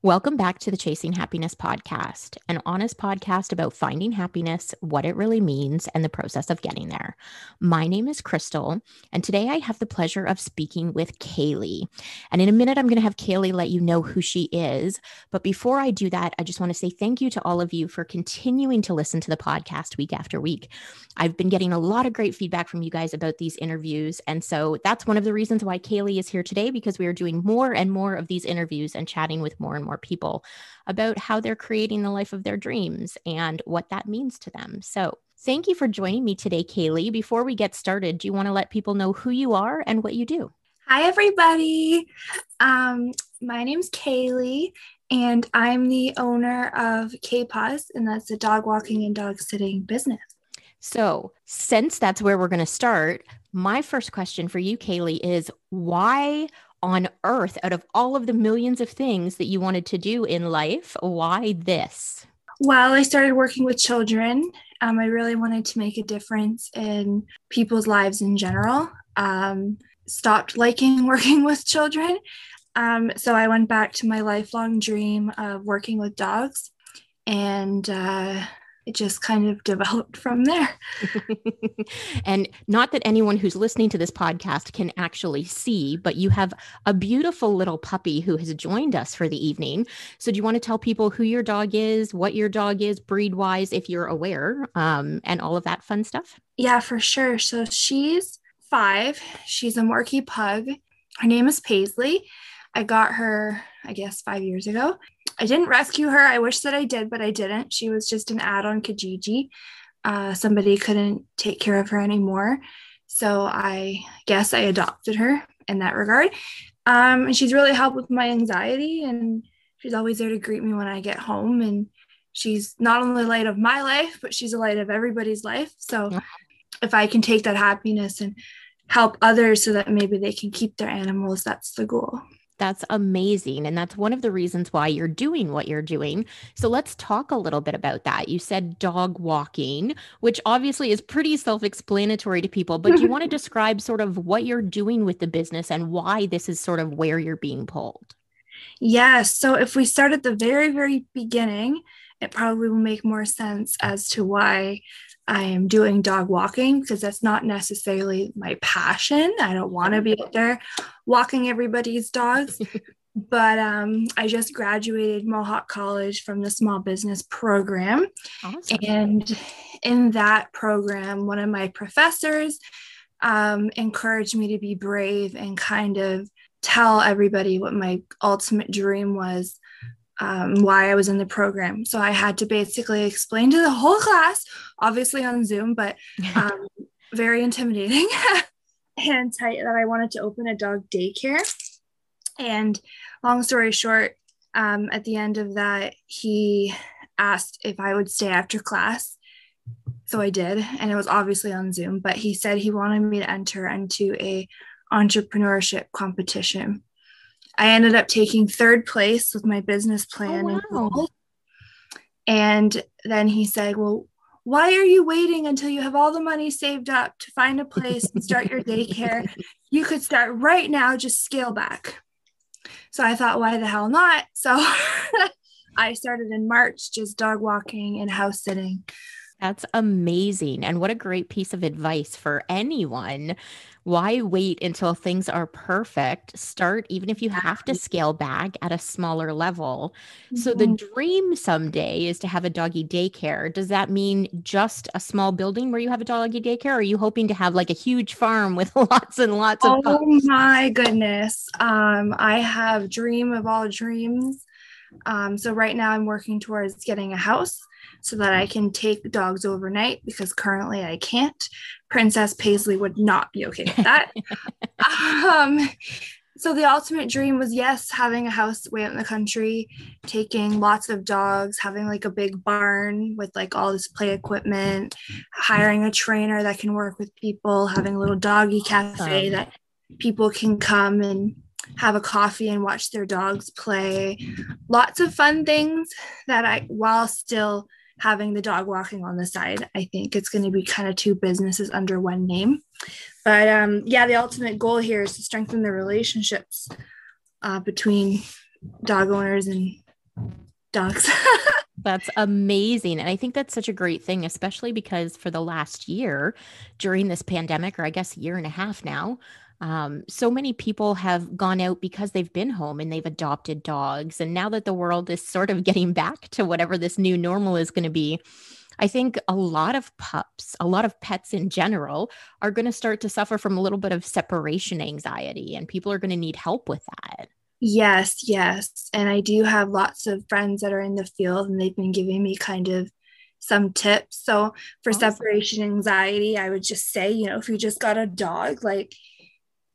Welcome back to the Chasing Happiness podcast, an honest podcast about finding happiness, what it really means, and the process of getting there. My name is Crystal, and today I have the pleasure of speaking with Kaylee. And in a minute, I'm going to have Kaylee let you know who she is. But before I do that, I just want to say thank you to all of you for continuing to listen to the podcast week after week. I've been getting a lot of great feedback from you guys about these interviews. And so that's one of the reasons why Kaylee is here today, because we are doing more and more of these interviews and chatting with more and more people about how they're creating the life of their dreams and what that means to them. So thank you for joining me today, Kaylee. Before we get started, do you want to let people know who you are and what you do? Hi, everybody. My name's Kaylee, and I'm the owner of Kay-Paws, and that's a dog walking and dog sitting business. So since that's where we're going to start, my first question for you, Kaylee, is why on earth, out of all of the millions of things that you wanted to do in life, why this? Well, I started working with children. I really wanted to make a difference in people's lives in general. Stopped liking working with children. So I went back to my lifelong dream of working with dogs, and it just kind of developed from there. And not that anyone who's listening to this podcast can actually see, but you have a beautiful little puppy who has joined us for the evening. So do you want to tell people who your dog is, what your dog is breed-wise, if you're aware, and all of that fun stuff? Yeah, for sure. So she's 5. She's a Morkie pug. Her name is Paisley. I got her, I guess, 5 years ago. I didn't rescue her. I wish that I did, but I didn't. She was just an ad on Kijiji. Somebody couldn't take care of her anymore. So I guess I adopted her in that regard. And she's really helped with my anxiety, and she's always there to greet me when I get home. And she's not only the light of my life, but she's the light of everybody's life. So if I can take that happiness and help others so that maybe they can keep their animals, that's the goal. That's amazing. And that's one of the reasons why you're doing what you're doing. So let's talk a little bit about that. You said dog walking, which obviously is pretty self-explanatory to people, but do you want to describe sort of what you're doing with the business and why this is sort of where you're being pulled? Yes. So if we start at the very, very beginning, it probably will make more sense as to why I am doing dog walking, because that's not necessarily my passion. I don't want to be out there walking everybody's dogs. But I just graduated Mohawk College from the small business program. Awesome. And in that program, one of my professors encouraged me to be brave and kind of tell everybody what my ultimate dream was. Why I was in the program. So I had to basically explain to the whole class, obviously on Zoom, but very intimidating, and tight, that I wanted to open a dog daycare. And long story short, at the end of that, he asked if I would stay after class. So I did, and it was obviously on Zoom, but he said he wanted me to enter into a entrepreneurship competition. I ended up taking 3rd place with my business plan. Oh, wow. And then he said, well, why are you waiting until you have all the money saved up to find a place and start your daycare? You could start right now, just scale back. So I thought, why the hell not? So I started in March, just dog walking and house sitting. That's amazing. And what a great piece of advice for anyone. Why wait until things are perfect? Start, even if you have to scale back, at a smaller level. So the dream someday is to have a doggy daycare. Does that mean just a small building where you have a doggy daycare? Or are you hoping to have like a huge farm with lots and lots of pups? Oh my goodness. I have dream of all dreams. So right now I'm working towards getting a house so that I can take dogs overnight, because currently I can't. Princess Paisley would not be okay with that. So the ultimate dream was, yes, having a house way out in the country, taking lots of dogs, having like a big barn with like all this play equipment, hiring a trainer that can work with people, having a little doggy cafe that people can come and have a coffee and watch their dogs play. Lots of fun things that while still having the dog walking on the side. I think it's going to be kind of 2 businesses under one name. But yeah, the ultimate goal here is to strengthen the relationships between dog owners and dogs. That's amazing. And I think that's such a great thing, especially because for the last year during this pandemic, or I guess a year and a half now, so many people have gone out because they've been home and they've adopted dogs. And now that the world is sort of getting back to whatever this new normal is going to be, I think a lot of pups, a lot of pets in general, are going to start to suffer from a little bit of separation anxiety, and people are going to need help with that. Yes, yes. And I do have lots of friends that are in the field and they've been giving me kind of some tips. So for Awesome. separation anxiety, I would just say, if you just got a dog, like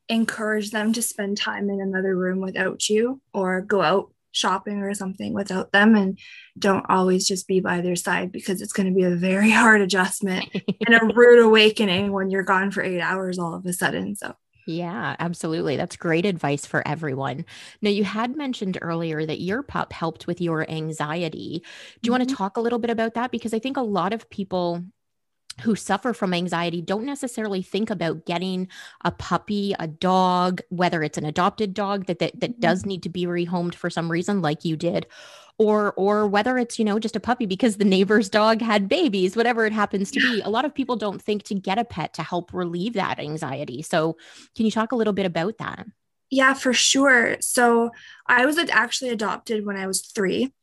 encourage them to spend time in another room without you or go out shopping or something without them, and don't always just be by their side, because it's going to be a very hard adjustment and a rude awakening when you're gone for 8 hours all of a sudden. So Yeah, absolutely. That's great advice for everyone. Now, you had mentioned earlier that your pup helped with your anxiety. Do you want to mhm. talk a little bit about that? Because I think a lot of people who suffer from anxiety don't necessarily think about getting a puppy, a dog, whether it's an adopted dog that does need to be rehomed for some reason, like you did, or whether it's, just a puppy because the neighbor's dog had babies, whatever it happens to be. A lot of people don't think to get a pet to help relieve that anxiety. So can you talk a little bit about that? Yeah, for sure. So I was actually adopted when I was 3.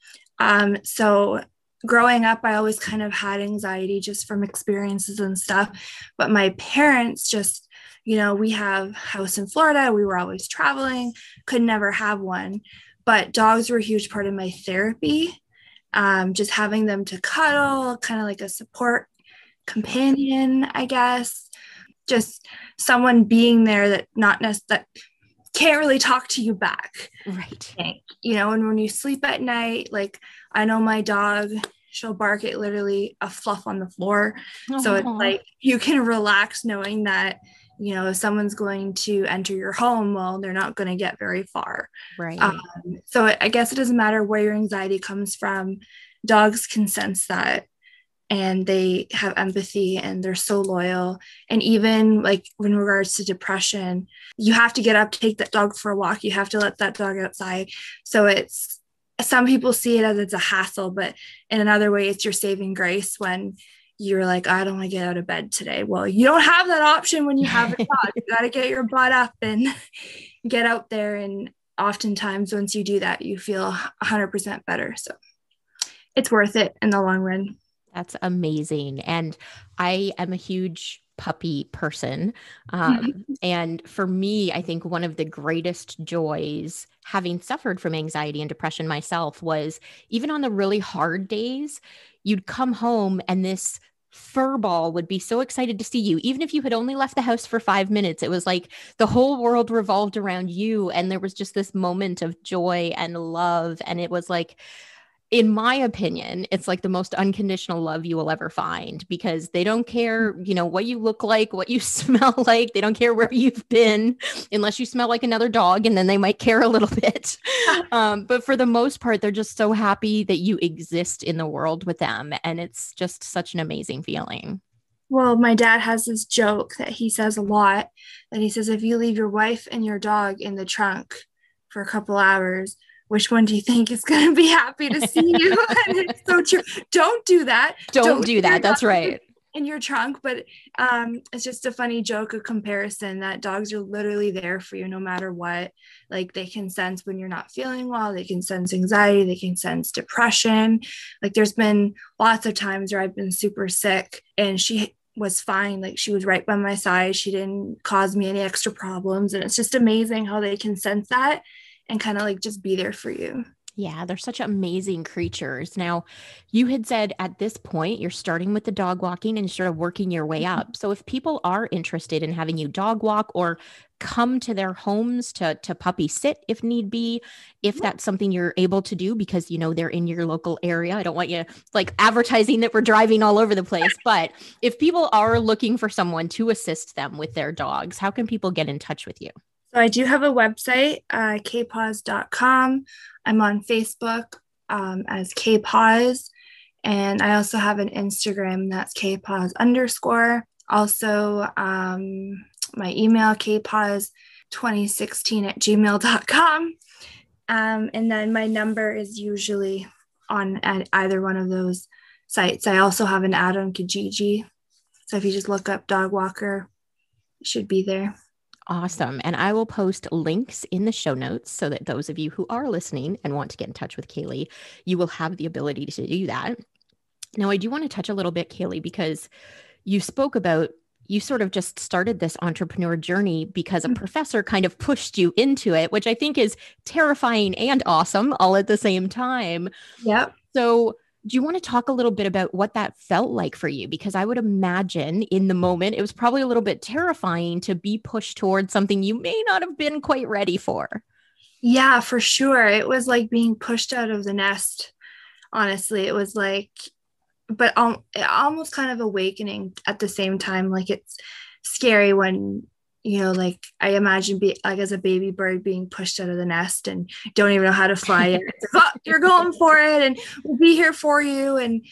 So growing up, I always kind of had anxiety just from experiences and stuff. But my parents just, we have a house in Florida. We were always traveling, could never have one. But dogs were a huge part of my therapy. Just having them to cuddle, kind of like a support companion, I guess. Just someone being there that not necessarily can't really talk to you back. Right. And when you sleep at night, like I know my dog, she'll bark at literally a fluff on the floor. So it's Oh, like you can relax knowing that, if someone's going to enter your home, well, they're not going to get very far. right. So I guess it doesn't matter where your anxiety comes from. Dogs can sense that, and they have empathy and they're so loyal. And even like in regards to depression, you have to get up, take that dog for a walk. You have to let that dog outside. So it's, some people see it as it's a hassle, but in another way, it's your saving grace when you're like, I don't want to get out of bed today. Well, you don't have that option when you have a dog. You got to get your butt up and get out there. And oftentimes, once you do that, you feel 100% better. So it's worth it in the long run. That's amazing. And I am a huge puppy person. And for me, I think one of the greatest joys, having suffered from anxiety and depression myself, was even on the really hard days, you'd come home and this fur ball would be so excited to see you. Even if you had only left the house for 5 minutes, it was like the whole world revolved around you. And there was just this moment of joy and love. And it was like, in my opinion, it's like the most unconditional love you will ever find, because they don't care, what you look like, what you smell like. They don't care where you've been, unless you smell like another dog, and then they might care a little bit. But for the most part, they're just so happy that you exist in the world with them. And it's just such an amazing feeling. Well, my dad has this joke that he says a lot, that he says, if you leave your wife and your dog in the trunk for a couple hours, which one do you think is going to be happy to see you? And it's so true. Don't do that. Don't do leave your that. That's dog right. in your trunk. But it's just a funny joke, a comparison that dogs are literally there for you no matter what. Like they can sense when you're not feeling well, they can sense anxiety, they can sense depression. Like there's been lots of times where I've been super sick and she was fine. Like she was right by my side. She didn't cause me any extra problems. And it's just amazing how they can sense that and kind of like just be there for you. Yeah, they're such amazing creatures. Now, you had said at this point you're starting with the dog walking and sort of working your way up. So if people are interested in having you dog walk or come to their homes to puppy sit if need be, if that's something you're able to do because they're in your local area. I don't want you like advertising that we're driving all over the place, but if people are looking for someone to assist them with their dogs, how can people get in touch with you? So I do have a website, Kay-Paws.com. I'm on Facebook as Kay-Paws. And I also have an Instagram that's Kay-Paws _. Also, my email, kaypaws2016 at gmail.com. And then my number is usually on at either one of those sites. I also have an ad on Kijiji. So if you just look up dog walker, it should be there. Awesome. And I will post links in the show notes so that those of you who are listening and want to get in touch with Kaylee, you will have the ability to do that. Now, I do want to touch a little bit, Kaylee, because you spoke about you sort of just started this entrepreneur journey because a professor kind of pushed you into it, which I think is terrifying and awesome all at the same time. Yep. So do you want to talk a little bit about what that felt like for you? Because I would imagine in the moment, it was probably a little bit terrifying to be pushed towards something you may not have been quite ready for. Yeah, for sure. It was like being pushed out of the nest. Honestly, it was like, but almost kind of awakening at the same time. Like it's scary when, like I imagine like as a baby bird being pushed out of the nest and don't even know how to fly it. Oh, you're going for it and we'll be here for you. And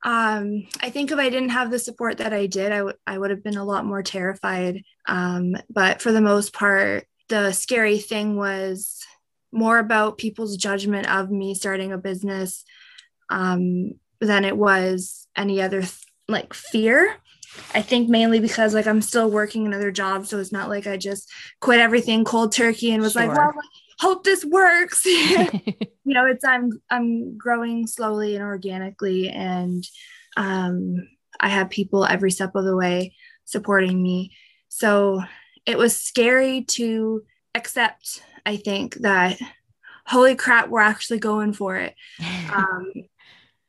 I think if I didn't have the support that I did, I would have been a lot more terrified. But for the most part, the scary thing was more about people's judgment of me starting a business than it was any other like fear. I think mainly because like I'm still working another job. So it's not like I just quit everything cold turkey and was like, well, hope this works. It's I'm growing slowly and organically. And I have people every step of the way supporting me. So it was scary to accept, I think, that holy crap, we're actually going for it.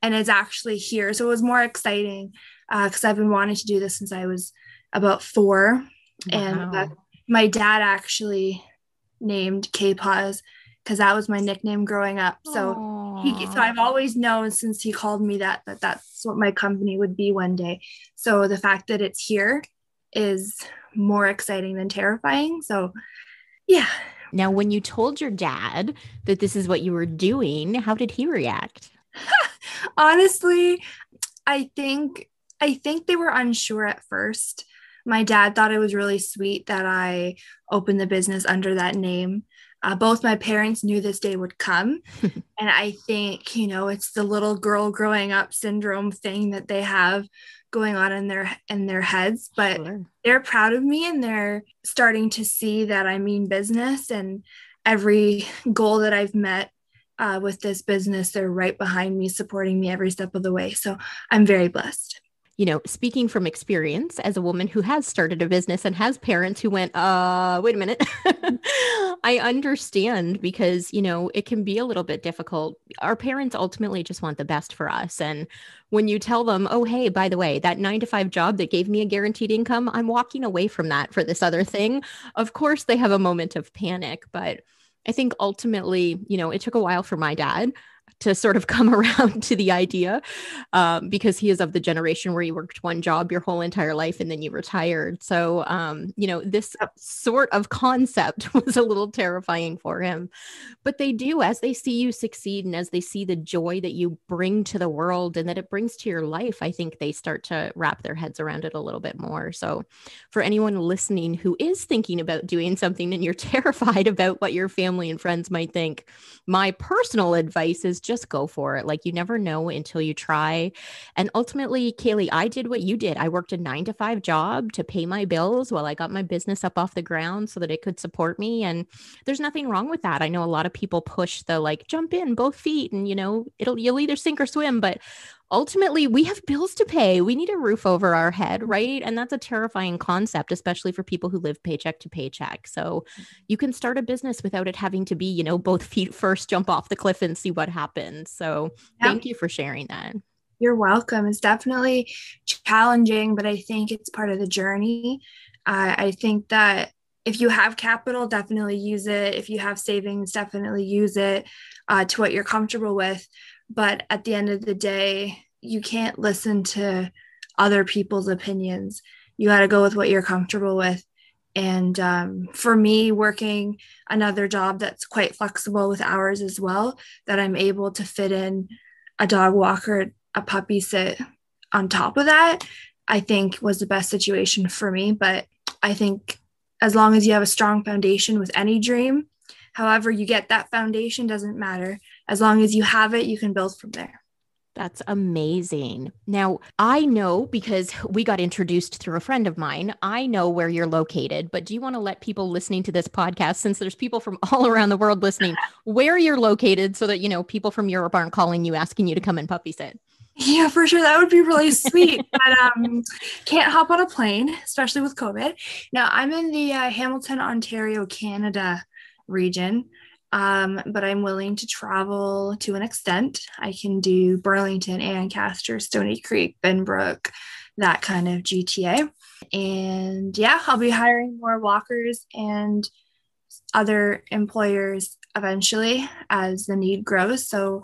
And it's actually here. So it was more exciting because I've been wanting to do this since I was about 4. Wow. And my dad actually named Kay-Paws because that was my nickname growing up. So I've always known since he called me that's what my company would be one day. So the fact that it's here is more exciting than terrifying. So yeah. Now, when you told your dad that this is what you were doing, how did he react? Honestly, I think they were unsure at first. My dad thought it was really sweet that I opened the business under that name. Both my parents knew this day would come. And I think, it's the little girl growing up syndrome thing that they have going on in their heads, but sure. They're proud of me and they're starting to see that I mean business, and every goal that I've met with this business, they're right behind me, supporting me every step of the way. So I'm very blessed. Speaking from experience as a woman who has started a business and has parents who went, wait a minute, I understand because, it can be a little bit difficult. Our parents ultimately just want the best for us. And when you tell them, oh, hey, by the way, that 9-to-5 job that gave me a guaranteed income, I'm walking away from that for this other thing. Of course, they have a moment of panic, but I think ultimately, it took a while for my dad to sort of come around to the idea because he is of the generation where you worked one job your whole entire life and then you retired. So, this sort of concept was a little terrifying for him. But they do, as they see you succeed and as they see the joy that you bring to the world and that it brings to your life, I think they start to wrap their heads around it a little bit more. So for anyone listening who is thinking about doing something and you're terrified about what your family and friends might think, my personal advice is just go for it. Like you never know until you try. And ultimately, Kaylee, I did what you did. I worked a 9-to-5 job to pay my bills while I got my business up off the ground so that it could support me. And there's nothing wrong with that. I know a lot of people push the like jump in both feet and you'll either sink or swim, but ultimately we have bills to pay. We need a roof over our head, right? And that's a terrifying concept, especially for people who live paycheck to paycheck. So you can start a business without it having to be, both feet first, jump off the cliff and see what happens. So Thank you for sharing that. You're welcome. It's definitely challenging, but I think it's part of the journey. I think that if you have capital, definitely use it. If you have savings, definitely use it to what you're comfortable with. But at the end of the day, you can't listen to other people's opinions. You got to go with what you're comfortable with. And for me, working another job that's quite flexible with hours as well, that I'm able to fit in a dog walker, a puppy sit on top of that, I think was the best situation for me. But I think as long as you have a strong foundation with any dream, however you get that foundation doesn't matter. As long as you have it, you can build from there. That's amazing. Now, I know because we got introduced through a friend of mine, I know where you're located, but do you want to let people listening to this podcast, since there's people from all around the world listening, where you're located so that, people from Europe aren't calling you asking you to come and puppy sit? Yeah, for sure. That would be really sweet. But can't hop on a plane, especially with COVID. Now, I'm in the Hamilton, Ontario, Canada region, but I'm willing to travel to an extent. I can do Burlington, Ancaster, Stony Creek, Benbrook, that kind of GTA. And yeah, I'll be hiring more walkers and other employers eventually as the need grows. So,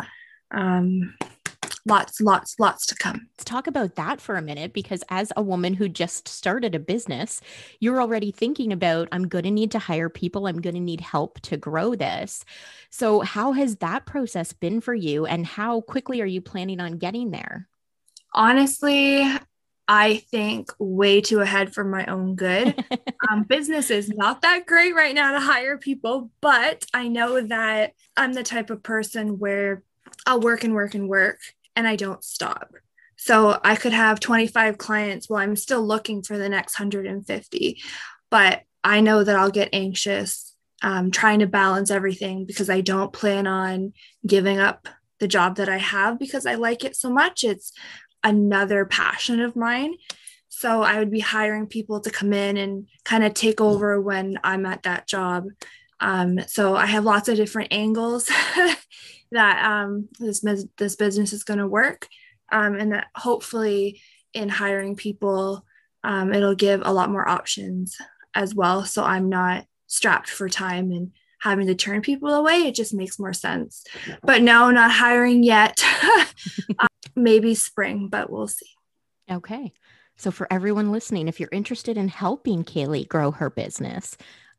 lots to come. Let's talk about that for a minute, because as a woman who just started a business, you're already thinking about, I'm going to need to hire people. I'm going to need help to grow this. So how has that process been for you, and how quickly are you planning on getting there? Honestly, I think way too ahead for my own good. Business is not that great right now to hire people, but I know that I'm the type of person where I'll work and work and work, and I don't stop. So I could have 25 clients while I'm still looking for the next 150. But I know that I'll get anxious trying to balance everything, because I don't plan on giving up the job that I have because I like it so much. It's another passion of mine. So I would be hiring people to come in and kind of take over when I'm at that job. So I have lots of different angles that this business is going to work, and that hopefully in hiring people, it'll give a lot more options as well. So I'm not strapped for time and having to turn people away. It just makes more sense. But no, not hiring yet. Maybe spring, but we'll see. Okay. So for everyone listening, if you're interested in helping Kaylee grow her business,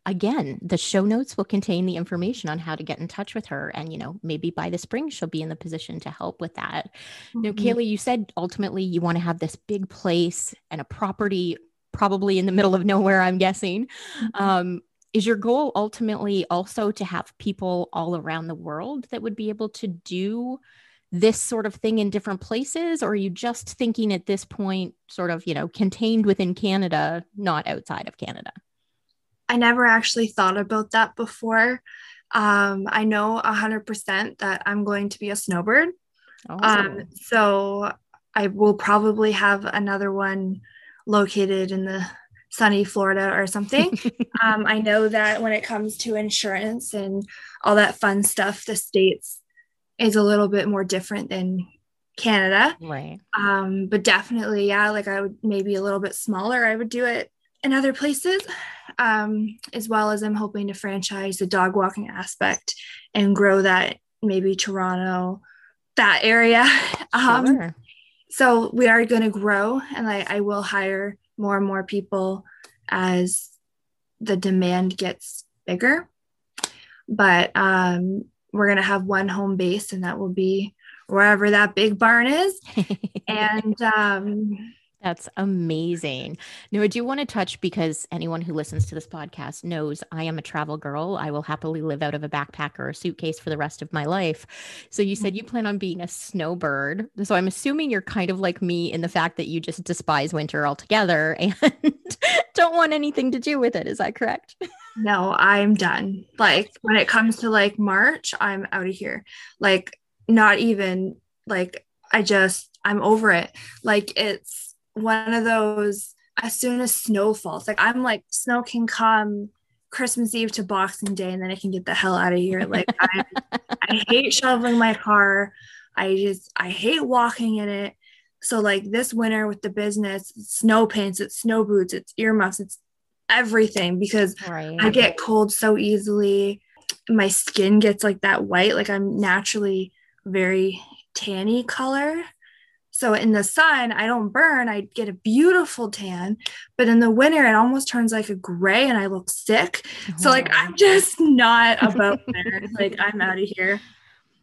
again, the show notes will contain the information on how to get in touch with her. And, maybe by the spring, she'll be in the position to help with that. Now, Kaylee, you said ultimately you want to have this big place and a property, probably in the middle of nowhere, I'm guessing. Is your goal ultimately also to have people all around the world that would be able to do this sort of thing in different places? Or are you just thinking at this point, sort of, contained within Canada, not outside of Canada? I never actually thought about that before. I know 100% that I'm going to be a snowbird. So I will probably have another one located in the sunny Florida or something. I know that when it comes to insurance and all that fun stuff, the States is a little bit more different than Canada. Right. But definitely, yeah, like I would maybe a little bit smaller. I would do it in other places, as well as I'm hoping to franchise the dog walking aspect and grow that, maybe Toronto, that area. Sure. So we are going to grow, and I will hire more and more people as the demand gets bigger. But we're going to have one home base, and that will be wherever that big barn is. And that's amazing. Now, I do want to touch, because anyone who listens to this podcast knows I am a travel girl. I will happily live out of a backpack or a suitcase for the rest of my life. So you said you plan on being a snowbird. So I'm assuming you're kind of like me in the fact that you just despise winter altogether and don't want anything to do with it. Is that correct? No, I'm done. Like when it comes to like March, I'm out of here. Like not even like I'm over it. Like it's one of those, as soon as snow falls, like I'm like, snow can come Christmas Eve to Boxing Day, and then I can get the hell out of here. Like I hate shoveling my car. I hate walking in it. So like this winter with the business, it's snow pants, it's snow boots, it's earmuffs, it's everything, because I get cold so easily. My skin gets like that white, like I'm naturally very tanny color. So in the sun, I don't burn. I get a beautiful tan, but in the winter, it almost turns like a gray and I look sick. So like, I'm just not about there. Like I'm out of here.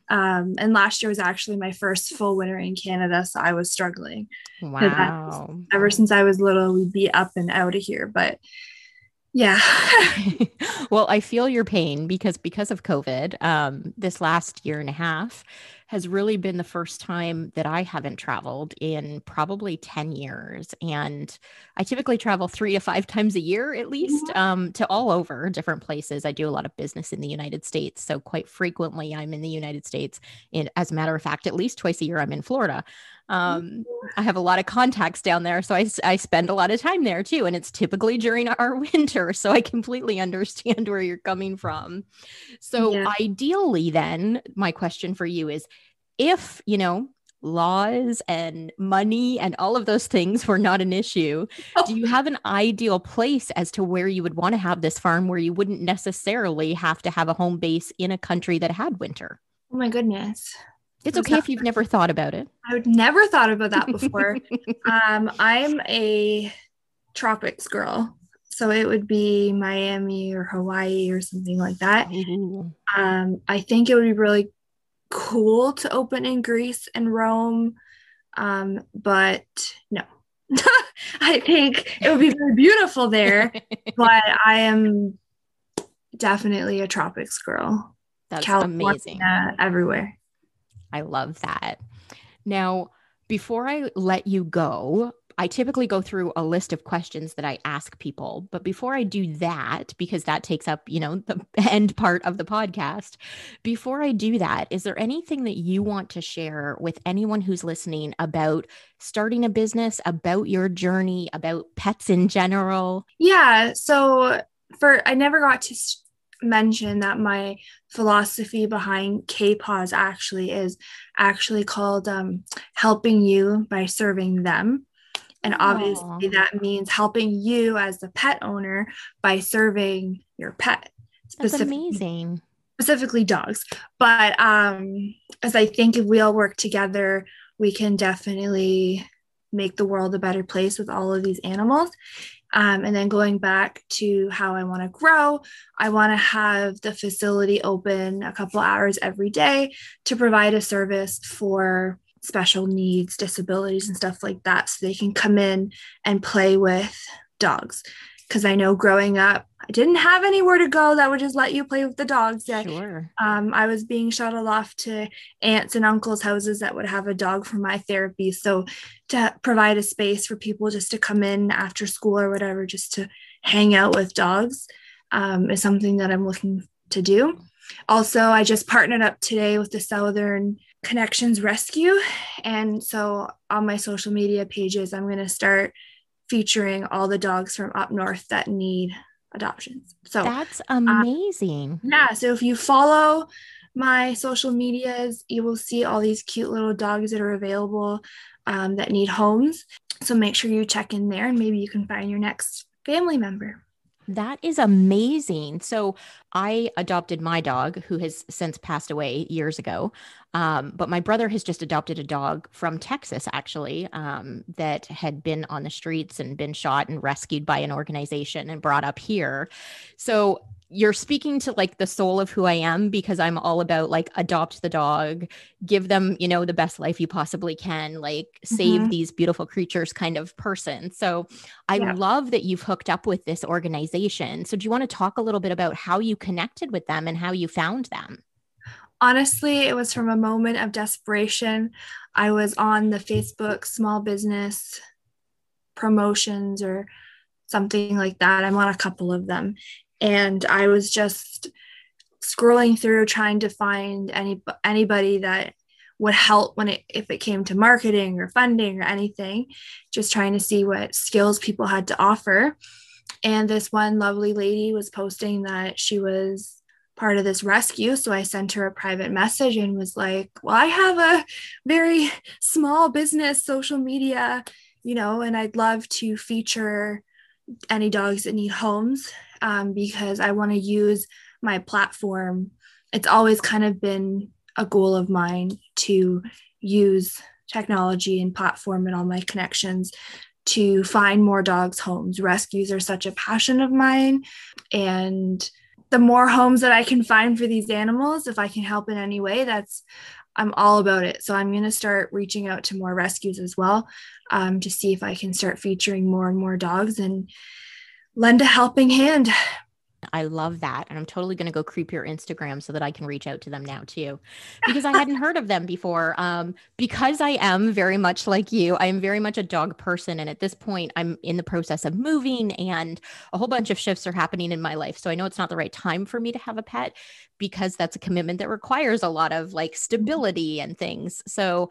And last year was actually my first full winter in Canada. So I was struggling. Wow. Ever since I was little, we'd be up and out of here. But yeah. Well, I feel your pain because of COVID, this last year and a half, has really been the first time that I haven't traveled in probably 10 years. And I typically travel 3 to 5 times a year at least, to all over different places. I do a lot of business in the United States. So quite frequently I'm in the United States. And as a matter of fact, at least twice a year I'm in Florida. I have a lot of contacts down there. So I spend a lot of time there too. And it's typically during our winter. So I completely understand where you're coming from. So Yeah. ideally, then, my question for you is if, laws and money and all of those things were not an issue, do you have an ideal place as to where you would want to have this farm where you wouldn't necessarily have to have a home base in a country that had winter? Oh my goodness. It's okay if you've never thought about it. I would never thought about that before. I'm a tropics girl, so it would be Miami or Hawaii or something like that. Ooh. I think it would be really cool to open in Greece and Rome, but no. I think it would be very beautiful there, but I am definitely a tropics girl. That's California, amazing. everywhere. I love that. Now, before I let you go, I typically go through a list of questions that I ask people. But before I do that, because that takes up, the end part of the podcast, before I do that, is there anything that you want to share with anyone who's listening about starting a business, about your journey, about pets in general? Yeah. So I never got to mention that my philosophy behind Kay-Paws is called helping you by serving them. And obviously that means helping you as the pet owner by serving your pet. That's amazing. Specifically dogs. But as I think if we all work together, we can definitely make the world a better place with all of these animals. And then going back to how I want to grow, I want to have the facility open a couple hours every day to provide a service for special needs, disabilities, and stuff like that, so they can come in and play with dogs. Because I know growing up, I didn't have anywhere to go that would just let you play with the dogs. Sure. I was being shuttled off to aunts and uncles' houses that would have a dog for my therapy. So to provide a space for people just to come in after school or whatever, just to hang out with dogs, is something that I'm looking to do. Also, I just partnered up today with the Southern Connections Rescue. And so on my social media pages, I'm going to start featuring all the dogs from up north that need adoptions. So that's amazing. So if you follow my social medias, you will see all these cute little dogs that are available that need homes. So make sure you check in there and maybe you can find your next family member. That is amazing. So I adopted my dog, who has since passed away years ago. But my brother has just adopted a dog from Texas, actually, that had been on the streets and been shot and rescued by an organization and brought up here. So you're speaking to like the soul of who I am, because I'm all about like adopt the dog, give them, the best life you possibly can, like save these beautiful creatures kind of person. So I love that you've hooked up with this organization. So do you want to talk a little bit about how you connected with them and how you found them? Honestly, it was from a moment of desperation. I was on the Facebook small business promotions or something like that. I'm on a couple of them. And I was just scrolling through trying to find anybody that would help if it came to marketing or funding or anything, just trying to see what skills people had to offer. And this one lovely lady was posting that she was part of this rescue. So I sent her a private message and was like, well, I have a very small business social media, and I'd love to feature any dogs that need homes, because I want to use my platform. It's always kind of been a goal of mine to use technology and platform and all my connections to find more dogs homes. Rescues are such a passion of mine. And the more homes that I can find for these animals, if I can help in any way, I'm all about it. So I'm going to start reaching out to more rescues as well, to see if I can start featuring more and more dogs and lend a helping hand. I love that. And I'm totally going to go creep your Instagram so that I can reach out to them now too, because I hadn't heard of them before. Because I am very much like you, I am very much a dog person. And at this point, I'm in the process of moving and a whole bunch of shifts are happening in my life. So I know it's not the right time for me to have a pet because that's a commitment that requires a lot of like stability and things. So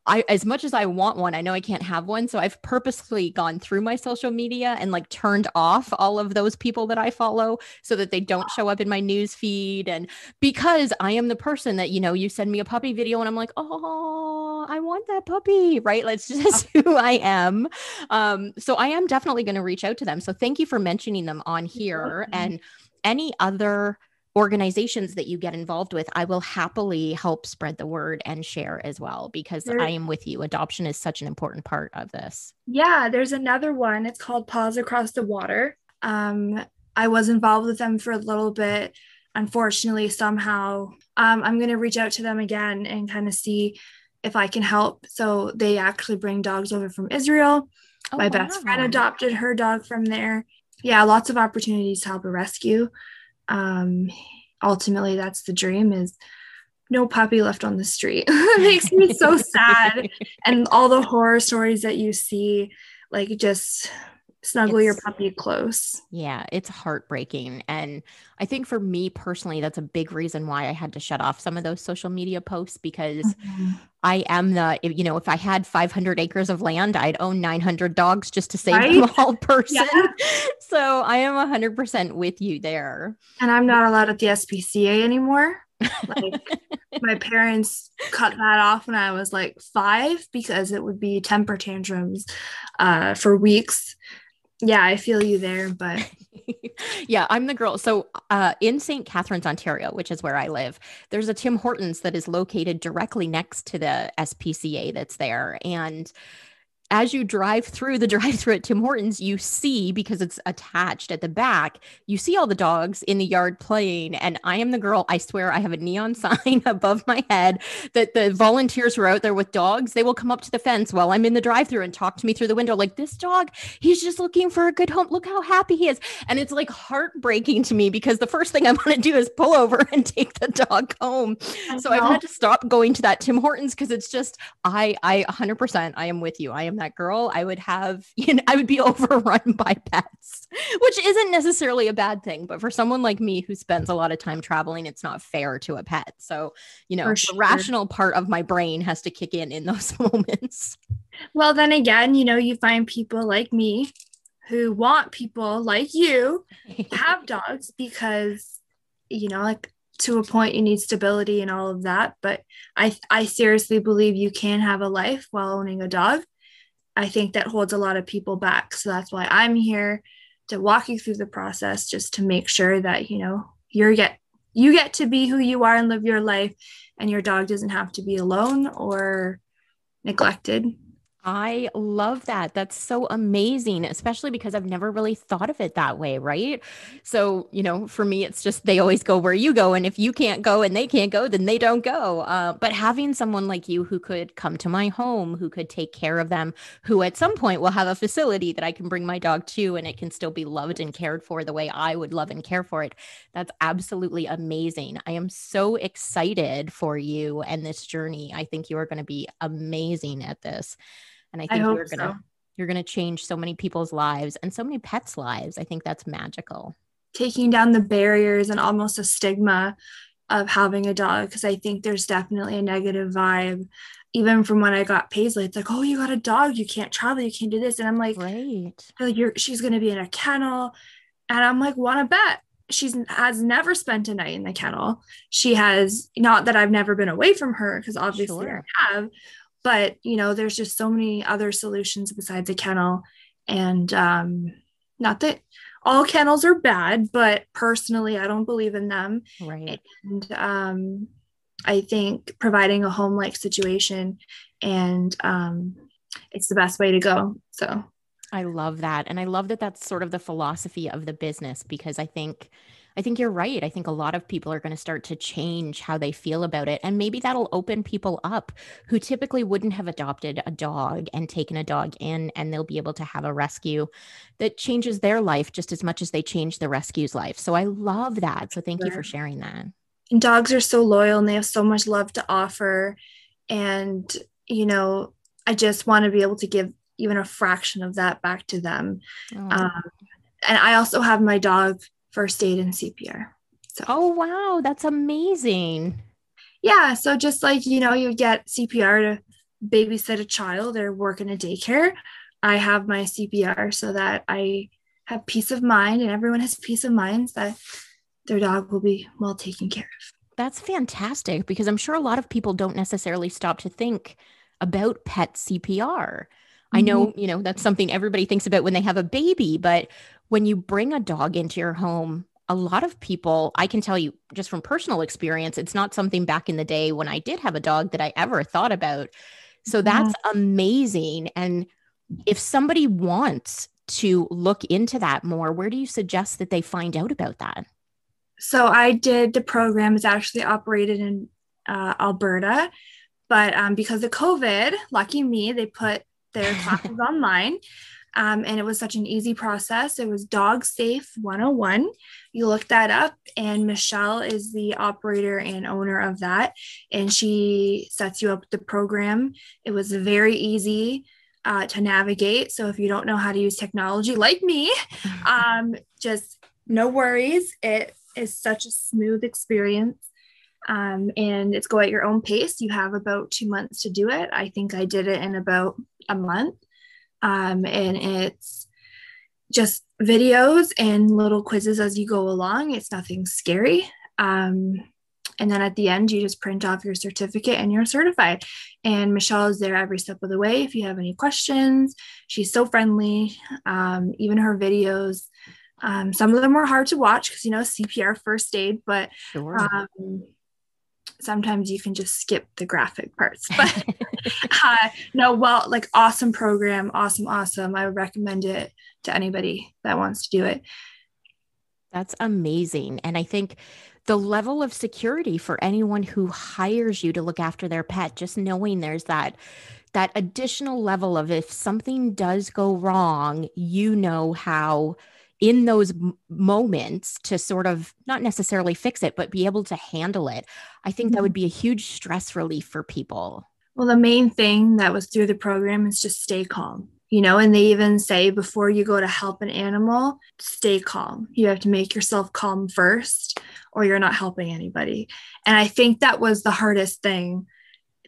as much as I want one, I know I can't have one. So I've purposely gone through my social media and like turned off all of those people that I follow so that they don't show up in my news feed. And because I am the person that, you send me a puppy video and I'm like, oh, I want that puppy, right? That's just who I am. So I am definitely going to reach out to them. So thank you for mentioning them on here. And any other organizations that you get involved with, I will happily help spread the word and share as well, because I am with you. Adoption is such an important part of this. Yeah, there's another one. It's called Paws Across the Water. I was involved with them for a little bit. Unfortunately, somehow, I'm going to reach out to them again and kind of see if I can help. So they actually bring dogs over from Israel. My best friend adopted her dog from there. Yeah, lots of opportunities to help a rescue. Ultimately, that's the dream, is no puppy left on the street. It makes me so sad. And all the horror stories that you see, like, just snuggle your puppy close. Yeah, it's heartbreaking. And I think for me personally, that's a big reason why I had to shut off some of those social media posts, because I am if I had 500 acres of land, I'd own 900 dogs just to save them all person. Yeah. So I am 100% with you there. And I'm not allowed at the SPCA anymore. Like, my parents cut that off when I was like 5 because it would be temper tantrums for weeks. Yeah, I feel you there, but yeah, I'm the girl. So in St. Catharines, Ontario, which is where I live, there's a Tim Hortons that is located directly next to the SPCA that's there. And as you drive through the drive-through at Tim Hortons, you see, because it's attached at the back, you see all the dogs in the yard playing. And I am the girl, I swear, I have a neon sign above my head that the volunteers who are out there with dogs, they will come up to the fence while I'm in the drive-through and talk to me through the window. Like, this dog, he's just looking for a good home. Look how happy he is. And it's like heartbreaking to me, because the first thing I want to do is pull over and take the dog home. So I've had to stop going to that Tim Hortons, because it's just, I 100%, I am with you. I am that girl. I would be overrun by pets, which isn't necessarily a bad thing, but for someone like me who spends a lot of time traveling, it's not fair to a pet. So, the rational part of my brain has to kick in those moments. Well, then again, you find people like me who want people like you to have dogs because, like, to a point you need stability and all of that. But I seriously believe you can have a life while owning a dog. I think that holds a lot of people back. So that's why I'm here, to walk you through the process, just to make sure that, you get to be who you are and live your life, and your dog doesn't have to be alone or neglected. I love that. That's so amazing, especially because I've never really thought of it that way, right? So, for me, it's just they always go where you go. And if you can't go and they can't go, then they don't go. But having someone like you who could come to my home, who could take care of them, who at some point will have a facility that I can bring my dog to, and it can still be loved and cared for the way I would love and care for it. That's absolutely amazing. I am so excited for you and this journey. I think you are going to be amazing at this. And I think you're going to change so many people's lives and so many pets' lives. I think that's magical. Taking down the barriers and almost a stigma of having a dog, because I think there's definitely a negative vibe. Even from when I got Paisley, it's like, oh, you got a dog, you can't travel, you can't do this. And I'm like, she's going to be in a kennel. And I'm like, want to bet has never spent a night in the kennel. She has, not that I've never been away from her, because obviously I have. But, there's just so many other solutions besides a kennel. And not that all kennels are bad, but personally, I don't believe in them. Right. And I think providing a home-like situation, and it's the best way to go. So I love that. And I love that that's sort of the philosophy of the business, because I think I think you're right. I think a lot of people are going to start to change how they feel about it. And maybe that'll open people up who typically wouldn't have adopted a dog and taken a dog in, and they'll be able to have a rescue that changes their life just as much as they change the rescue's life. So I love that. So thank you for sharing that. And dogs are so loyal and they have so much love to offer. And, I just want to be able to give even a fraction of that back to them. Oh. And I also have my dog first aid and CPR. So. Oh, wow. That's amazing. Yeah. So just like, you get CPR to babysit a child or work in a daycare, I have my CPR so that I have peace of mind, and everyone has peace of mind that their dog will be well taken care of. That's fantastic, because I'm sure a lot of people don't necessarily stop to think about pet CPR. I know, that's something everybody thinks about when they have a baby, but when you bring a dog into your home, a lot of people, I can tell you just from personal experience, it's not something back in the day when I did have a dog that I ever thought about. So that's amazing. And if somebody wants to look into that more, where do you suggest that they find out about that? So I did the program. It's actually operated in Alberta, but because of COVID, lucky me, they put their classes online. And it was such an easy process. It was Dog Safe 101. You look that up, and Michelle is the operator and owner of that. And she sets you up with the program. It was very easy to navigate. So if you don't know how to use technology like me, just no worries. It is such a smooth experience. And it's go at your own pace. You have about 2 months to do it. I think I did it in about a month. And it's just videos and little quizzes as you go along. It's nothing scary. And then at the end, you just print off your certificate and you're certified. And Michelle is there every step of the way. If you have any questions, she's so friendly. Even her videos, some of them were hard to watch because, CPR first aid, but Sure. Sometimes you can just skip the graphic parts, but awesome program. Awesome. I would recommend it to anybody that wants to do it. That's amazing. And I think the level of security for anyone who hires you to look after their pet, just knowing there's that additional level of, if something does go wrong, how in those moments to sort of not necessarily fix it, but be able to handle it. I think that would be a huge stress relief for people. Well, the main thing that was through the program is just stay calm, and they even say before you go to help an animal, stay calm. You have to make yourself calm first, or you're not helping anybody. And I think that was the hardest thing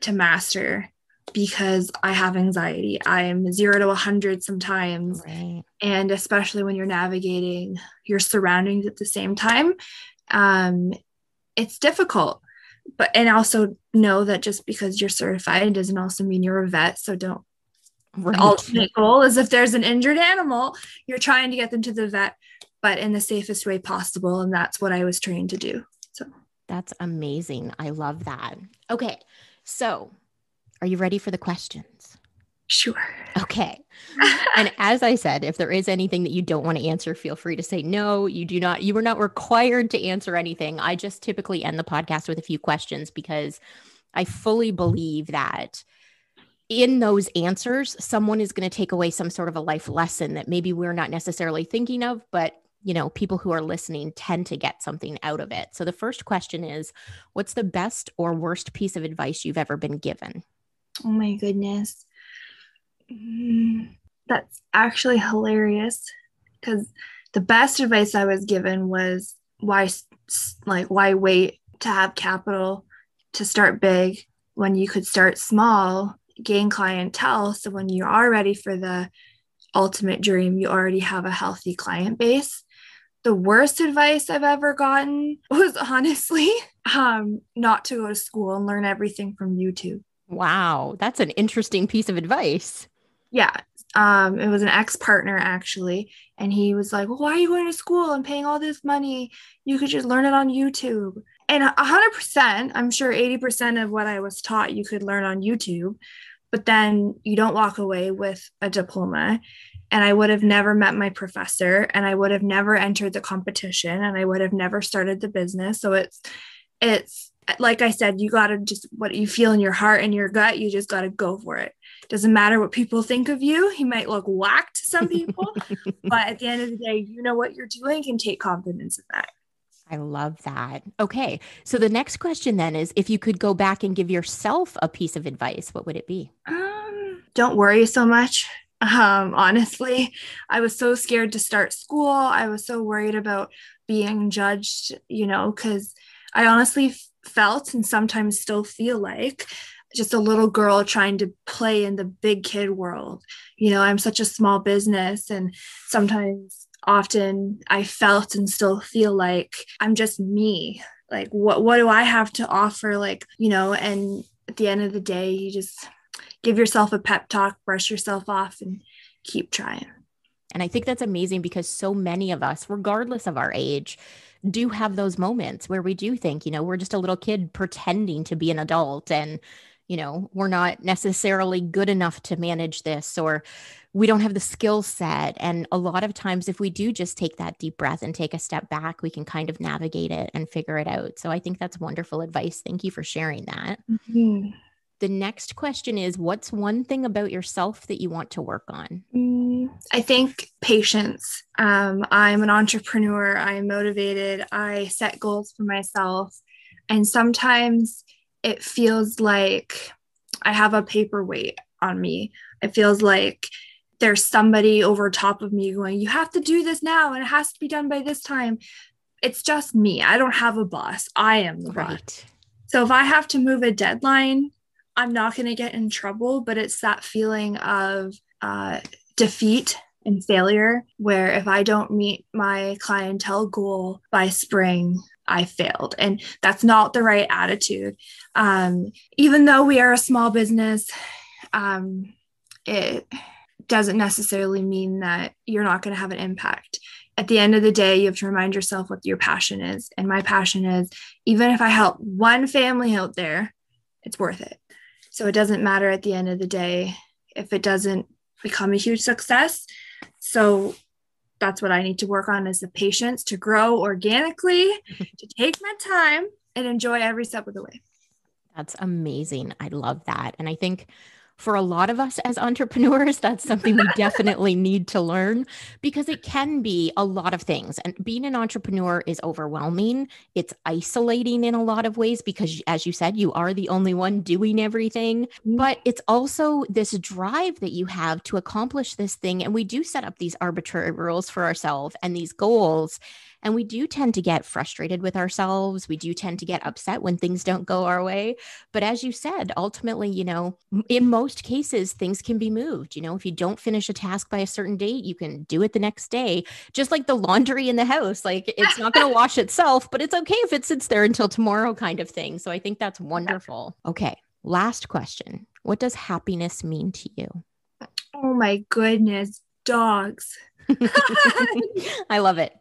to master, because I have anxiety. I am 0 to 100 sometimes. Right. And especially when you're navigating your surroundings at the same time, it's difficult. And also know that just because you're certified doesn't also mean you're a vet. So don't. Right. The ultimate goal is, if there's an injured animal, you're trying to get them to the vet, but in the safest way possible. And that's what I was trained to do. So that's amazing. I love that. Okay. So are you ready for the questions? Sure. Okay. And as I said, if there is anything that you don't want to answer, feel free to say no. You were not required to answer anything. I just typically end the podcast with a few questions, because I fully believe that in those answers, someone is going to take away some sort of a life lesson that maybe we're not necessarily thinking of, but people who are listening tend to get something out of it. So the first question is, what's the best or worst piece of advice you've ever been given? Oh my goodness. That's actually hilarious, because the best advice I was given was why wait to have capital to start big when you could start small, gain clientele. So when you are ready for the ultimate dream, you already have a healthy client base. The worst advice I've ever gotten was honestly not to go to school and learn everything from YouTube. Wow, that's an interesting piece of advice. Yeah. It was an ex-partner actually. And he was like, well, why are you going to school and paying all this money? You could just learn it on YouTube. And 100%, I'm sure 80% of what I was taught you could learn on YouTube, but then you don't walk away with a diploma. and I would have never met my professor, and I would have never entered the competition, and I would have never started the business. So it's like I said, you got to just, what you feel in your heart and your gut, you just got to go for it. Doesn't matter what people think of you. You might look whack to some people, but at the end of the day, you know what you're doing, and take confidence in that. I love that. Okay. So the next question then is, if you could go back and give yourself a piece of advice, what would it be? Don't worry so much. Honestly, I was so scared to start school. I was so worried about being judged, because I honestly felt, and sometimes still feel like, just a little girl trying to play in the big kid world. I'm such a small business, and sometimes often I felt and still feel like I'm just me. Like, what do I have to offer? And at the end of the day, you just give yourself a pep talk, brush yourself off, and keep trying. And I think that's amazing, because so many of us, regardless of our age, do have those moments where we do think, we're just a little kid pretending to be an adult, and, we're not necessarily good enough to manage this, or we don't have the skill set. And a lot of times, if we do just take that deep breath and take a step back, we can kind of navigate it and figure it out. So I think that's wonderful advice. Thank you for sharing that. Mm-hmm. The next question is, what's one thing about yourself that you want to work on? I think patience. I'm an entrepreneur. I'm motivated. I set goals for myself. And sometimes it feels like I have a paperweight on me. It feels like there's somebody over top of me going, you have to do this now, and it has to be done by this time. It's just me. I don't have a boss. I am the boss. So if I have to move a deadline, I'm not going to get in trouble, but it's that feeling of defeat and failure, where if I don't meet my clientele goal by spring, I failed. And that's not the right attitude. Even though we are a small business, it doesn't necessarily mean that you're not going to have an impact. At the end of the day, you have to remind yourself what your passion is. And my passion is, even if I help one family out there, it's worth it. So it doesn't matter at the end of the day if it doesn't become a huge success. So that's what I need to work on, is the patience to grow organically, to take my time and enjoy every step of the way. That's amazing. I love that. And I think for a lot of us as entrepreneurs, that's something we definitely need to learn, because it can be a lot of things. And being an entrepreneur is overwhelming. It's isolating in a lot of ways, because, as you said, you are the only one doing everything. But it's also this drive that you have to accomplish this thing. And we do set up these arbitrary rules for ourselves and these goals. And we do tend to get frustrated with ourselves. We do tend to get upset when things don't go our way. But as you said, ultimately, in most cases, things can be moved. If you don't finish a task by a certain date, you can do it the next day. Just like the laundry in the house, like, it's not going to wash itself, but it's okay if it sits there until tomorrow, kind of thing. So I think that's wonderful. Okay. Last question. What does happiness mean to you? Oh my goodness, dogs. I love it.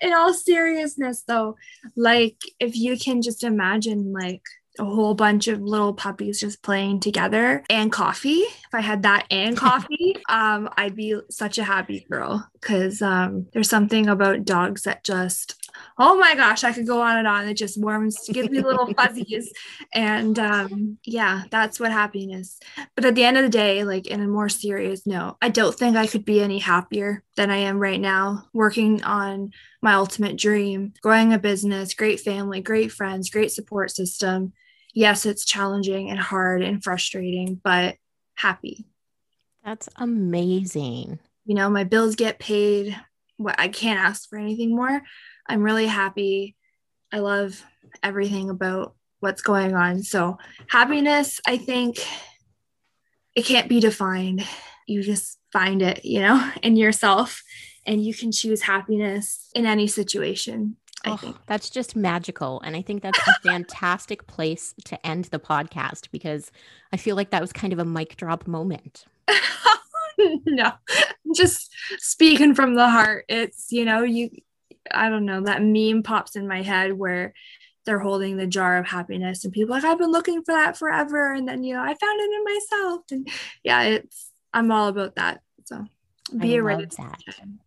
In all seriousness, though, like, if you can just imagine, like, a whole bunch of little puppies just playing together, and coffee. If I had that and coffee, I'd be such a happy girl, because there's something about dogs that just, oh my gosh, I could go on and on. It just gives me little fuzzies. And yeah, that's what happiness. But at the end of the day, like, in a more serious note, I don't think I could be any happier than I am right now, working on my ultimate dream, growing a business, great family, great friends, great support system. Yes, it's challenging and hard and frustrating, but happy. That's amazing. My bills get paid. I can't ask for anything more. I'm really happy. I love everything about what's going on. So happiness, I think, it can't be defined. You just find it, in yourself, and you can choose happiness in any situation. I think that's just magical. And I think that's a fantastic place to end the podcast, because I feel like that was kind of a mic drop moment. No, just speaking from the heart. It's, I don't know, that meme pops in my head where they're holding the jar of happiness, and people are like, I've been looking for that forever. And then, I found it in myself. And yeah, I'm all about that. So Be a love ready that. time.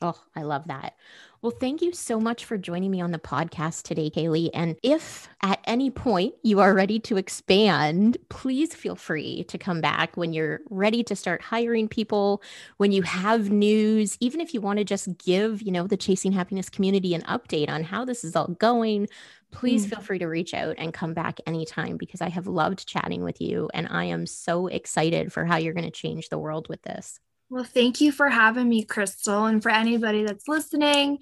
Oh, I love that. Well, thank you so much for joining me on the podcast today, Kaylee. And if at any point you are ready to expand, please feel free to come back when you're ready to start hiring people, when you have news, even if you want to just give, the Chasing Happiness community an update on how this is all going. Please feel free to reach out and come back anytime because I have loved chatting with you. And I am so excited for how you're going to change the world with this. Well, thank you for having me, Crystal. And for anybody that's listening,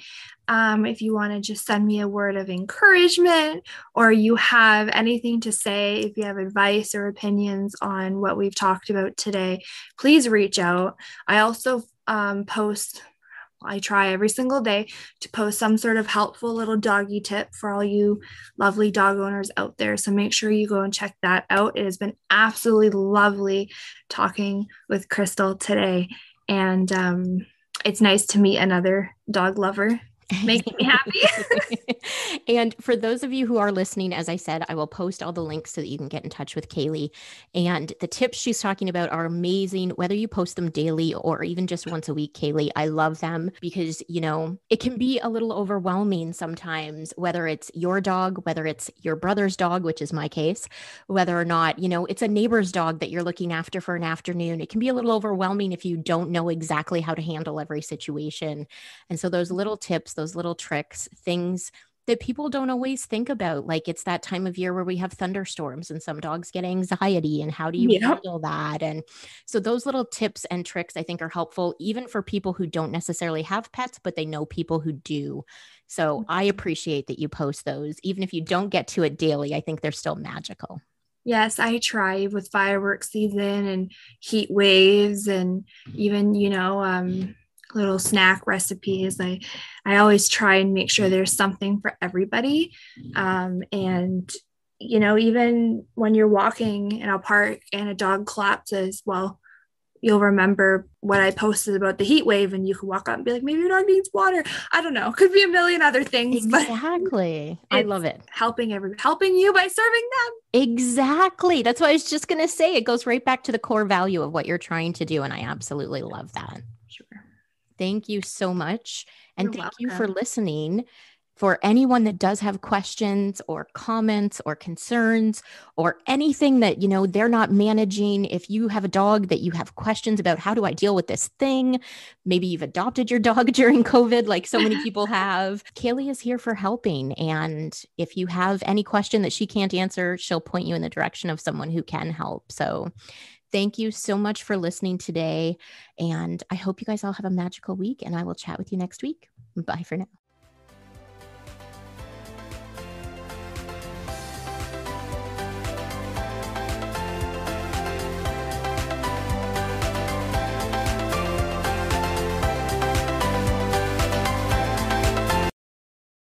if you want to just send me a word of encouragement or you have anything to say, if you have advice or opinions on what we've talked about today, please reach out. I also post. I try every single day to post some sort of helpful little doggy tip for all you lovely dog owners out there. So make sure you go and check that out. It has been absolutely lovely talking with Crystal today. And it's nice to meet another dog lover. Makes me happy. And for those of you who are listening, as I said, I will post all the links so that you can get in touch with Kaylee. And the tips she's talking about are amazing, whether you post them daily or even just once a week, Kaylee. I love them because, it can be a little overwhelming sometimes, whether it's your dog, whether it's your brother's dog, which is my case, whether or not, it's a neighbor's dog that you're looking after for an afternoon. It can be a little overwhelming if you don't know exactly how to handle every situation. And so those little tips, those little tricks, things that people don't always think about. Like it's that time of year where we have thunderstorms and some dogs get anxiety and how do you handle that? And so those little tips and tricks I think are helpful even for people who don't necessarily have pets, but they know people who do. So I appreciate that you post those. Even if you don't get to it daily, I think they're still magical. Yes, I try with fireworks season and heat waves and even, little snack recipes. I always try and make sure there's something for everybody. And even when you're walking in a park and a dog collapses, well, you'll remember what I posted about the heat wave and you can walk up and be like, maybe your dog needs water. I don't know. Could be a million other things. Exactly. I love it. Helping you by serving them. Exactly. That's what I was just going to say. It goes right back to the core value of what you're trying to do. And I absolutely love that. Sure. Thank you so much. And You're thank you for welcome. listening. For anyone that does have questions or comments or concerns or anything that, they're not managing, if you have a dog that you have questions about, how do I deal with this thing? Maybe you've adopted your dog during COVID, like so many people have. Kaylee is here for helping. And if you have any question that she can't answer, she'll point you in the direction of someone who can help. So thank you so much for listening today. And I hope you guys all have a magical week and I will chat with you next week. Bye for now.